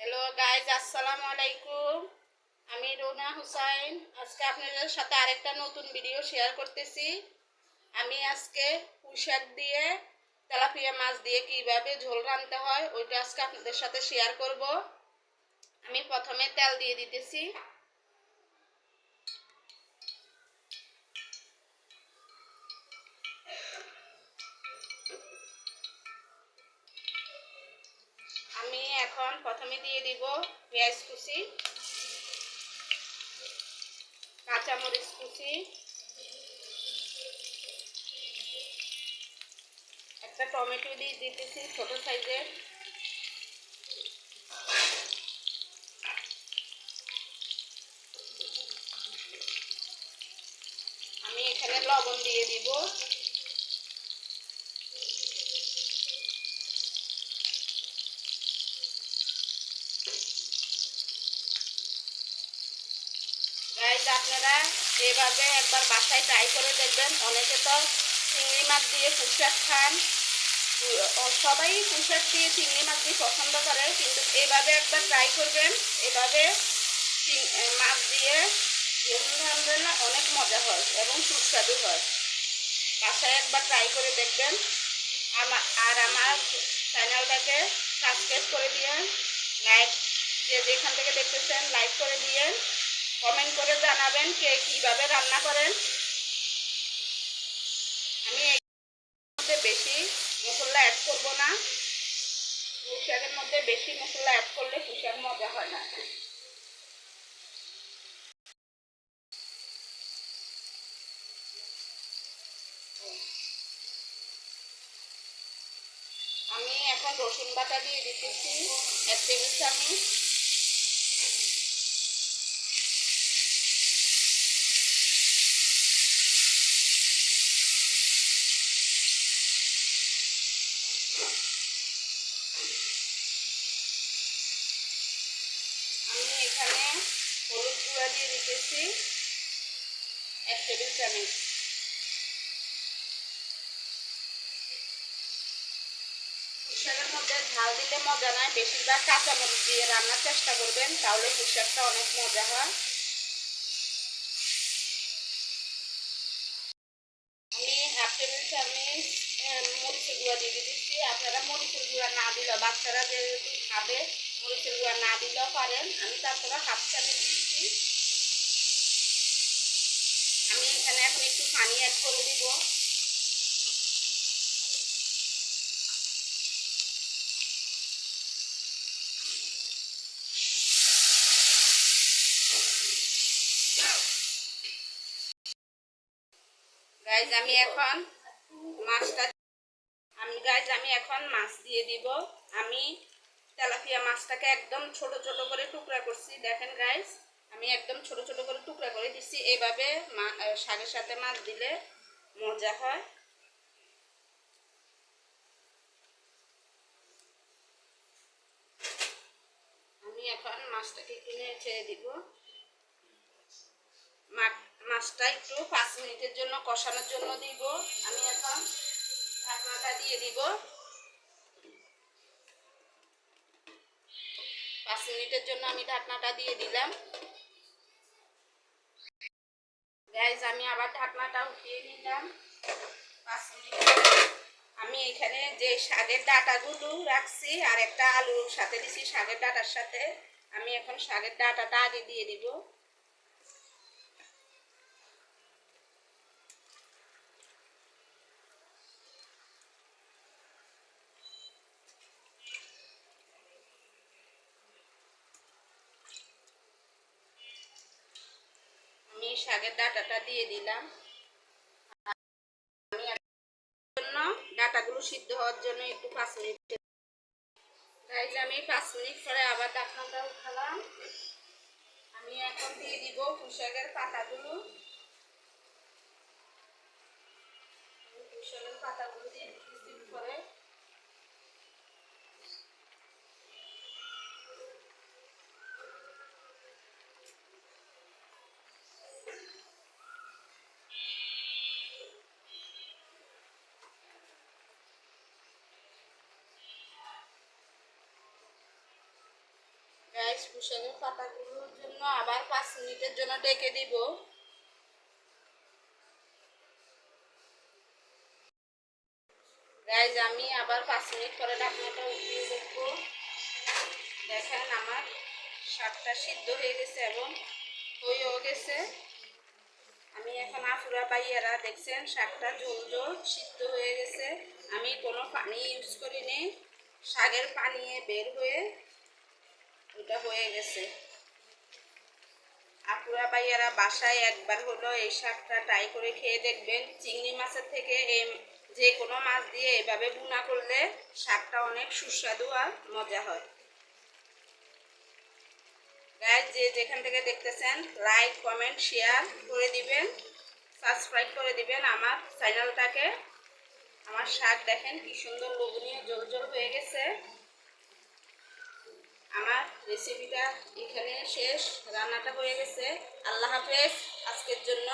Hello guys, আসসালামু আলাইকুম। আমি রুনা হুসাইন। আজকে আপনাদের সাথে আরেকটা নতুন ভিডিও শেয়ার করতেছি। আমি আজকে পুঁইশাক দিয়ে তেলাপিয়া মাছ দিয়ে কিভাবে ঝোল রাঁধতে হয় ওইটা আজকে আপনাদের সাথে শেয়ার করব। আমি প্রথমে তেল দিয়ে দিতেছি। আমি এখন প্রথমে দিয়ে দিব পেঁয়াজ কুচি, কাঁচামরিচ কুচি, একটা টমেটো দিয়ে দিতেছি ছোট সাইজের, আমি এখানে লবণ দিয়ে দিব। গাইজ, আপনারা এভাবে একবার বাসায় ট্রাই করে দেখবেন। অনেকে তো চিংড়ি মাছ দিয়ে পুঁইশাক খান, সবাই পুঁইশাক দিয়ে চিংড়ি মাছ দিয়ে পছন্দ করে, কিন্তু এভাবে একবার ট্রাই করবেন। এভাবে মাছ দিয়ে ঝোল রাঁধলে না অনেক মজা হয় এবং সুস্বাদু হয়। বাসায় একবার ট্রাই করে দেখবেন। আর আমার চ্যানেলটাকে সাবস্ক্রাইব করে দিয়েন, লাইক, যে যেখান থেকে দেখতেছেন লাইক করে দিয়েন, কমেন্ট করে জানাবেন কে কীভাবে রান্না করেন। আমি এর মধ্যে বেশি মশলা অ্যাড করব না। পুঁইশাকের মধ্যে বেশি মশলা অ্যাড করলে পুঁইশাক মজা হয় না। আমি এখন রসুন বাটা দিয়ে দিতেছি 1 টেবিল চামচ। আমি এখানে হলুদ গুঁড়া দিয়ে দিতেছি 1 টেবিল চামচ। পুঁইশাকের মধ্যে ঝাল দিলে মজা নয়, বেশিরভাগ কাঁচামরিচ দিয়ে রান্নার চেষ্টা করবেন, তাহলে পুঁইশাকটা অনেক মজা হয়। আমি 1/2 টেবিল চামচ মরিচের গুঁড়া দিয়ে দিতেছি। আপনারা মরিচের গুঁড়া না দিলেও, বাচ্চারা যেহেতু খাবে, মরিচের গুঁড়া না দিলেও পারেন। আমি তারপরে 1/2 চামচ দিচ্ছি। আমি এখানে এখন একটু পানি অ্যাড করে দিব। গাইজ, আমি এখন মাছ দিয়ে দিব। আমি তেলাপিয়া মাছটাকে একদম ছোট ছোট করে টুকরা করছি। দেখেন গাইজ, আমি একদম ছোট ছোট করে টুকরা করে দিচ্ছি। এইভাবে শাকের সাথে মাছ দিলে মজা হয়। আমি এখন মাছটাকে কিনে ছেড়ে দিব। মাছটা একটু 5 মিনিটের জন্য কষানোর জন্য দিব। আমি এখন ঢাকনাটা দিয়ে দিব। 5 মিনিটের জন্য আমি ঢাকনাটা দিয়ে দিলাম। গাইজ, আমি আবার ঢাকনাটা উঠিয়ে নিলাম। 5 মিনিট আমি এখানে যে শাকের ডাঁটাগুলো রাখছি আর একটা আলুর সাথে দিছি শাকের ডাঁটার সাথে, আমি এখন শাকের ডাঁটাটা আগে দিয়ে দিব। আমি শাকের ডাঁটাটা দিয়ে দিলাম। আমি জন্য ডাঁটাগুলো সিদ্ধ হওয়ার জন্য একটু 5 মিনিট। গাইজ, আমি 5 মিনিট পরে আবার ঢাকনাটা উঠালাম। আমি এখন দিয়ে দিব পুঁইশাকের পাতাগুলো। পুঁইশাকের পাতাগুলো দিয়ে দিচ্ছি পরে। গাইস পুঁইশাকের পাতাগুলোর জন্য আবার 5 মিনিটের জন্য ঢেকে দিব। গাইস আমি আবার 5 মিনিট পরে ঢাকনাটা উঠিয়ে দেখবো। দেখেন আমার শাকটা সিদ্ধ হয়ে গেছে এবং হয়েও গেছে। আমি এখন আফুরা পাইয়ারা দেখছেন শাকটা ঝোল ঝোল সিদ্ধ হয়ে গেছে। আমি কোনো পানি ইউজ করিনি, শাকের পানি বের হয়ে ওটা হয়ে গেছে। আপুরা ভাইয়ারা বাসায় একবার হলো এই শাকটা ট্রাই করে খেয়ে দেখবেন। চিংড়ি মাছের থেকে এই যে কোনো মাছ দিয়ে এভাবে ভুনা করলে শাকটা অনেক সুস্বাদু আর মজা হয়। গাইস যে যেখান থেকে দেখতেছেন লাইক কমেন্ট শেয়ার করে দিবেন, সাবস্ক্রাইব করে দিবেন আমার চ্যানেলটাকে। আমার শাক দেখেন কি সুন্দর লোভনীয় জল জল হয়ে গেছে। আমার রেসিপিটা এখানে শেষ, রান্নাটা হয়ে গেছে। আল্লাহ হাফেজ আজকের জন্য।